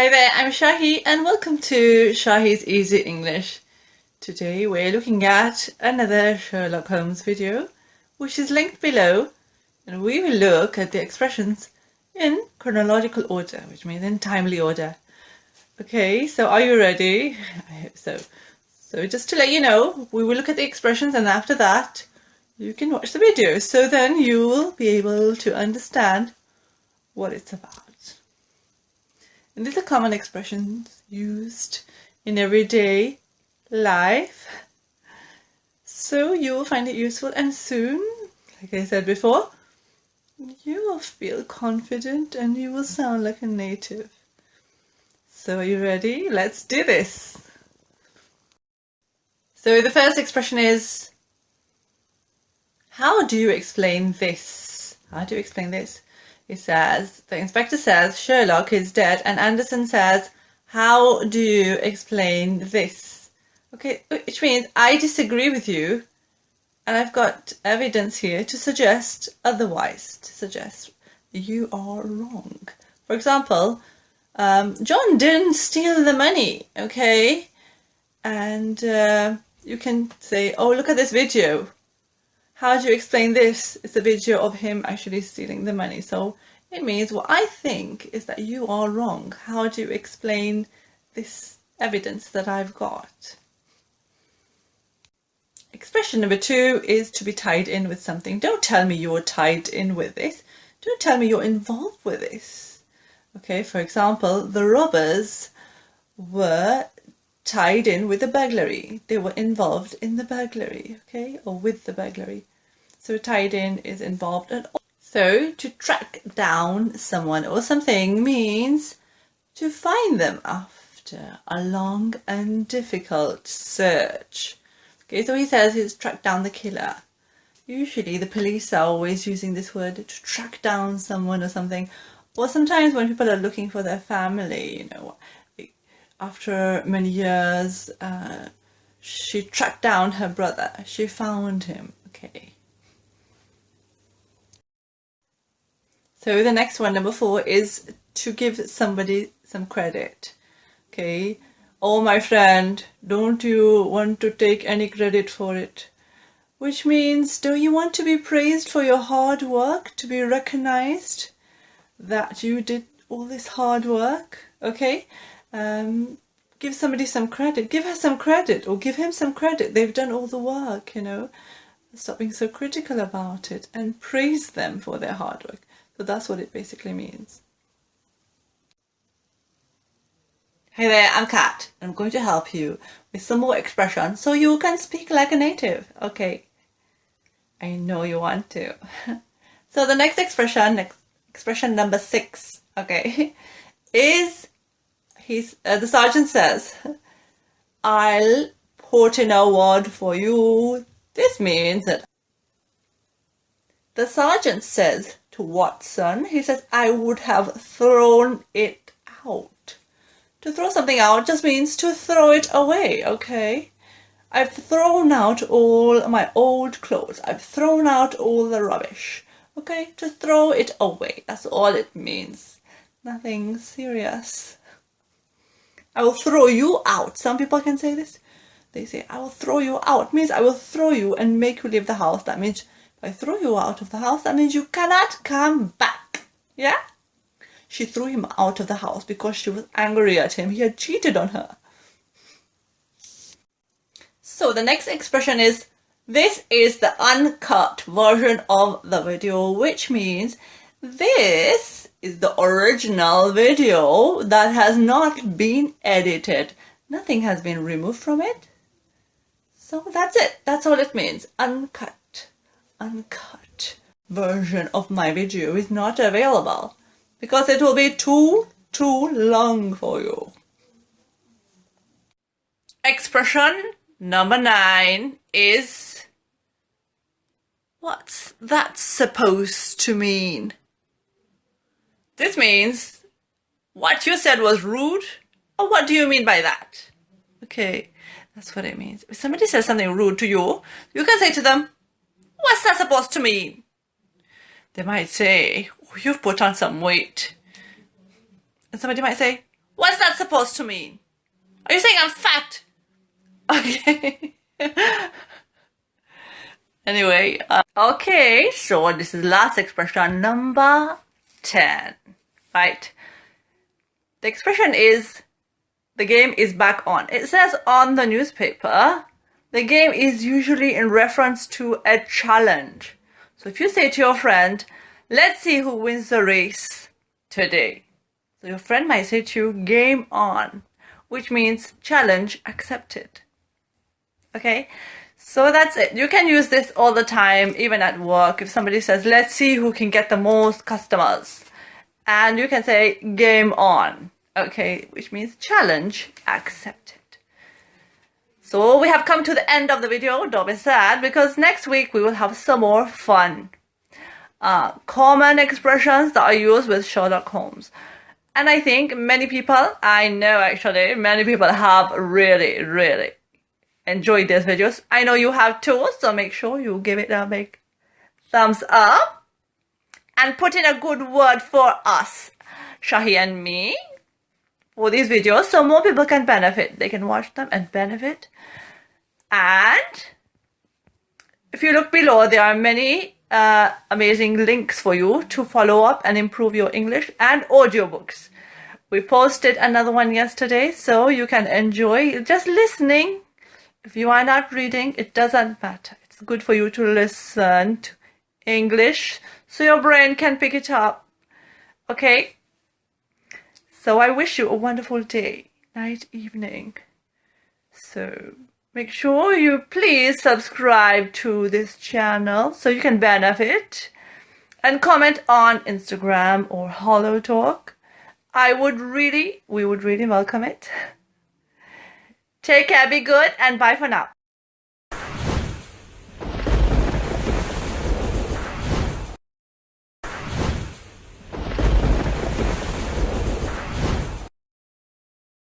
Hi there, I'm Shahi and welcome to Shahi's Easy English. Today we're looking at another Sherlock Holmes video, which is linked below, and we will look at the expressions in chronological order, which means in timely order. Okay, so are you ready? I hope so. So just to let you know, we will look at the expressions and after that you can watch the video, so then you will be able to understand what it's about. And these are common expressions used in everyday life, so you will find it useful, and soon, like I said before, you will feel confident and you will sound like a native. So are you ready? Let's do this. So the first expression is, how do you explain this? How do you explain this? It says, the inspector says Sherlock is dead, and Anderson says, how do you explain this? Okay, which means I disagree with you and I've got evidence here to suggest otherwise, to suggest you are wrong. For example, John didn't steal the money, okay? And you can say, oh, look at this video. How do you explain this? It's a video of him actually stealing the money. So it means what I think is that you are wrong. How do you explain this evidence that I've got? Expression number 2 is to be tied in with something. Don't tell me you're tied in with this. Don't tell me you're involved with this. Okay, for example, the robbers were tied in with the burglary. They were involved in the burglary, okay, or with the burglary. So tied in is involved. And so to track down someone or something means to find them after a long and difficult search. Okay, so he says he's tracked down the killer. Usually the police are always using this word to track down someone or something. Or sometimes when people are looking for their family, you know, after many years, she tracked down her brother. She found him. Okay. So the next one, number 4, is to give somebody some credit. Okay. Oh, my friend, don't you want to take any credit for it? Which means, do you want to be praised for your hard work, to be recognized that you did all this hard work? Okay. Give somebody some credit, give her some credit, or give him some credit. They've done all the work, you know. Stop being so critical about it and praise them for their hard work. So that's what it basically means. Hey there, I'm Kat, and I'm going to help you with some more expressions so you can speak like a native. Okay, I know you want to. So the next expression number 6, okay, is the sergeant says, I'll put in a word for you. This means that the sergeant says to Watson, he says, I would have thrown it out. To throw something out just means to throw it away, okay? I've thrown out all my old clothes. I've thrown out all the rubbish. Okay, to throw it away. That's all it means. Nothing serious. I will throw you out. Some people can say this. They say, I will throw you out. It means I will throw you and make you leave the house. That means if I throw you out of the house, that means you cannot come back. Yeah? She threw him out of the house because she was angry at him. He had cheated on her. So the next expression is, this is the uncut version of the video, which means this is the original video that has not been edited. Nothing has been removed from it. So that's it. That's all it means. Uncut version of my video is not available because it will be too long for you. Expression number 9 is, what's that supposed to mean? This means what you said was rude, or what do you mean by that? Okay, that's what it means. If somebody says something rude to you, you can say to them, what's that supposed to mean? They might say, oh, you've put on some weight. And somebody might say, What's that supposed to mean? Are you saying I'm fat? Okay. Anyway, okay, so this is last expression, number 10, right? The expression is, the game is back on. It says on the newspaper, the game is usually in reference to a challenge. So if you say to your friend, let's see who wins the race today. So your friend might say to you, game on, which means challenge accepted. Okay, so that's it. You can use this all the time, even at work. If somebody says, let's see who can get the most customers. And you can say, game on. Okay, which means challenge accepted. So we have come to the end of the video. Don't be sad, because next week we will have some more fun. Common expressions that are used with Sherlock Holmes. And I think many people, I know actually, many people have really, really enjoyed these videos. I know you have too, so make sure you give it a big thumbs up. And put in a good word for us, Shahi and me, for these videos, so more people can benefit. They can watch them and benefit. And if you look below, there are many amazing links for you to follow up and improve your English, and audiobooks. We posted another one yesterday, so you can enjoy just listening. If you are not reading, it doesn't matter. It's good for you to listen to English so your brain can pick it up. Okay? So I wish you a wonderful day, night, evening. So make sure you please subscribe to this channel so you can benefit, and comment on Instagram or Hollow Talk. We would really welcome it. Take care, be good, and bye for now.